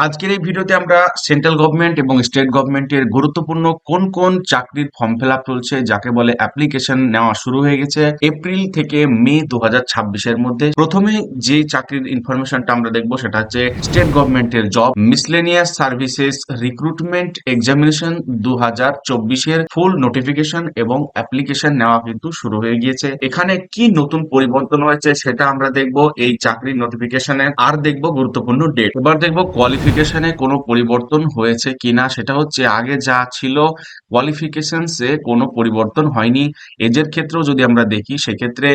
আজকের এই ভিডিওতে আমরা সেন্ট্রাল গভর্নমেন্ট এবং স্টেট গভর্নমেন্টের গুরুত্বপূর্ণ কোন কোন চাকরির ফর্ম ফিল আপ চলছে, যাকে বলে অ্যাপ্লিকেশন নেওয়া শুরু হয়ে গেছে এপ্রিল থেকে মে 2026-এর মধ্যে। প্রথমে যে চাকরির ইনফরমেশনটা আমরা দেখবো সেটা হচ্ছে স্টেট গভর্নমেন্টের job miscellaneous services recruitment examination 2024-এর ফুল নোটিফিকেশন এবং অ্যাপ্লিকেশন নেওয়া কিন্তু শুরু হয়ে গিয়েছে। এখানে কি নতুন পরিবর্তন হয়েছে সেটা আমরা দেখবো এই চাকরির নোটিফিকেশনে। আর দেখবো গুরুত্বপূর্ণ ডেট। এবার দেখবো কোয়ালিফিকেশনে কোনো পরিবর্তন হয়েছে কিনা। সেটা হচ্ছে আগে যা ছিল কোয়ালিফিকেশনসে কোনো পরিবর্তন হয়নি। এজের ক্ষেত্রেও যদি আমরা দেখি সেক্ষেত্রে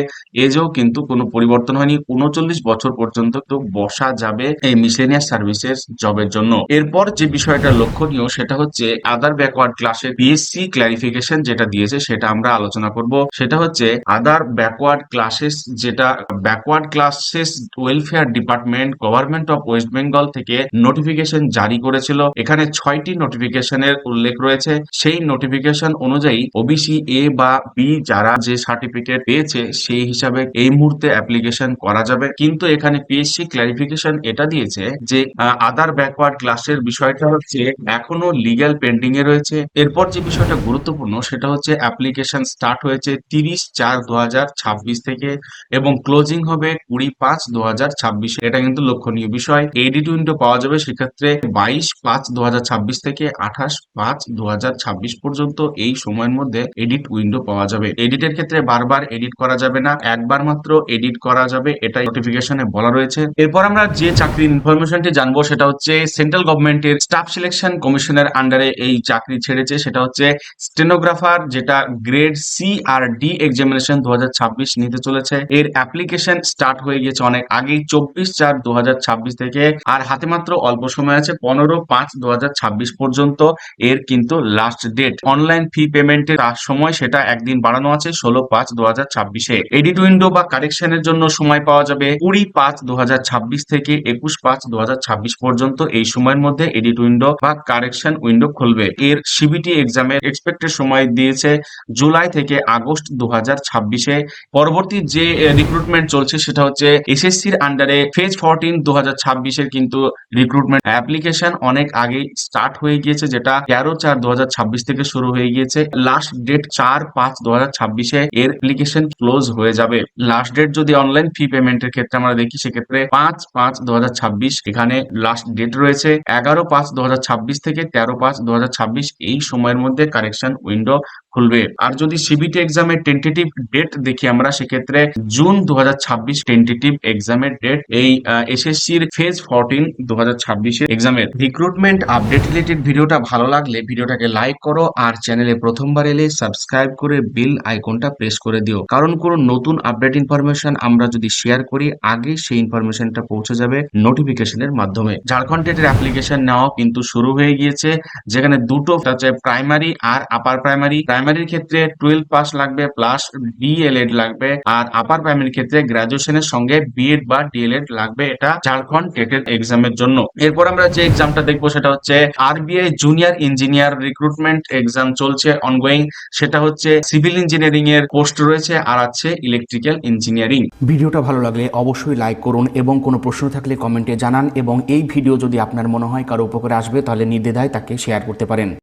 এজেও কিন্তু কোনো পরিবর্তন হয়নি। 39 বছর পর্যন্ত তো বসা যাবে এই মিসলেনিয়াস সার্ভিসেস জবের জন্য। এরপর যে বিষয়টা লক্ষণীয় সেটা হচ্ছে আদার ব্যাকওয়ার্ড ক্লাসে পিএসসি ক্লারিফিকেশন যেটা দিয়েছে সেটা আমরা আলোচনা করব। সেটা হচ্ছে আদার ব্যাকওয়ার্ড ক্লাসেস, যেটা backward classes welfare department government of West Bengal থেকে নোটিফিকেশন জারি করেছিল। এখানে 6টি নোটিফিকেশনের উল্লেখ রয়েছে। সেই নোটিফিকেশন অনুযায়ী ওবিসি এ বা বি যারা যে সার্টিফিকেট পেয়েছে সেই হিসাবে এই মুহূর্তে অ্যাপ্লিকেশন করা যাবে। কিন্তু এখানে পিএসসি ক্লারিফিকেশন এটা দিয়েছে যে আদার ব্যাকওয়ার্ড ক্লাসের বিষয়টা হচ্ছে এখনো লিগ্যাল পেন্ডিং এ রয়েছে। এরপর যে বিষয়টা গুরুত্বপূর্ণ সেটা হচ্ছে অ্যাপ্লিকেশন স্টার্ট হয়েছে 30/4/2026 থেকে এবং ক্লোজিং হবে 20/5/2026। এটা কিন্তু লক্ষণীয় বিষয়। এডিট উইন্ডো পাওয়া যাবে সেক্ষেত্রে 22/5/2026 থেকে 28/5/2026 পর্যন্ত। এই সময়ের মধ্যে এডিট উইন্ডো পাওয়া যাবে। এডিটের ক্ষেত্রে বারবার এডিট করা যাবে না, একবার মাত্র এডিট করা যাবে, এটাই নোটিফিকেশনে বলা রয়েছে। এরপর আমরা যে চাকরির ইনফরমেশনটি জানবো সেটা হচ্ছে সেন্ট্রাল গভর্নমেন্টের স্টাফ সিলেকশন কমিশনের আন্ডারে এই চাকরি ছেড়েছে। সেটা হচ্ছে স্টেনোগ্রাফার, যেটা গ্রেড সি আর ডি এক্সামিনেশন 2026 নিতে চলেছে। এর অ্যাপ্লিকেশন স্টার্ট হয়ে গেছে অনেক আগেই 24/4/2026 থেকে। আর হাতে মাত্র অল্প সময় আছে, 15/5/2026 পর্যন্ত এর কিন্তু লাস্ট ডেট। অনলাইন ফি পেমেন্টের সময় সেটা একদিন বাড়ানো আছে 16/5/2026-এ। এডিট উইন্ডো বা কারেকশনের জন্য সময় পাওয়া যাবে 20/5/2026 থেকে 21/5/2026 পর্যন্ত। এই সময়ের মধ্যে এডিট উইন্ডো বা কারেকশন উইন্ডো খুলবে। এর সিবিটি এক্সামের এক্সপেক্টেড সময় দিয়েছে জুলাই থেকে আগস্ট 2026-এ। পরবর্তী যে রিক্রুটমেন্ট চলছে সেটা হচ্ছে এসএসসির আন্ডারে ফেজ 14 2026-এর কিন্তু রিক্রুটমেন্ট অ্যাপ্লিকেশন অনেক আগেই স্টার্ট হয়ে গিয়েছে, যেটা 13/4/2026 থেকে শুরু হয়ে গিয়েছে। লাস্ট ডেট 4/5/2026-এ এর অ্যাপ্লিকেশন ক্লোজ হয়ে যাবে। লাস্ট ডেট যদি অনলাইন ফি পেমেন্টের ক্ষেত্রে আমরা দেখি সেক্ষেত্রে 5/5/2026 এখানে লাস্ট ডেট রয়েছে। 11/5/2026 থেকে 13/5/2026 এই সময়ের মধ্যে কারেকশন উইন্ডো খুলবে। আর যদি সিবিটি এক্সামের টেন্টেটিভ ডেট দেখি আমরা সেক্ষেত্রে জুন 2026 টেন্টেটিভ এক্সামের ডেট এই এসএসসির ফেজ 14 2026-এর এক্সামের। রিক্রুটমেন্ট আপডেট রিলেটেড ভিডিওটা ভালো লাগলে ভিডিওটাকে লাইক করো আর চ্যানেলে প্রথমবার এলে সাবস্ক্রাইব করে বেল আইকনটা প্রেস করে দিও, কারণ কোনো নতুন আপডেট ইনফরমেশন আমরা যদি শেয়ার করি আগে সেই ইনফরমেশনটা পৌঁছে যাবে নোটিফিকেশনের মাধ্যমে। ঝাড়খণ্ড টেটের অ্যাপ্লিকেশন নেওয়া কিন্তু শুরু হয়ে গিয়েছে, যেখানে দুটো হচ্ছে প্রাইমারি আর আপার প্রাইমারি। প্রাইমারির ক্ষেত্রে 12 পাস লাগবে প্লাস ডিএলএড লাগবে, আর আপার প্রাইমারির ক্ষেত্রে গ্রাজুয়েশনের সঙ্গে বিএড বা ডিএলএড লাগবে। এটা ঝাড়খণ্ড টেটের এক্সামের জন্য। এরপর আমরা যে এক্সামটা দেখবো সেটা হচ্ছে RBI junior engineer recruitment exam চলছে অনগোয়িং। সেটা হচ্ছে সিভিল ইঞ্জিনিয়ারিং এর পোস্ট রয়েছে আর আছে ইলেকট্রিক্যাল ইঞ্জিনিয়ারিং। ভিডিওটা ভালো লাগলে অবশ্যই লাইক করুন এবং কোনো প্রশ্ন থাকলে কমেন্টে জানান, এবং এই ভিডিও যদি আপনার মনে হয় কারো উপকারে আসবে তাহলে নির্দ্বিধায় তাকে শেয়ার করতে পারেন।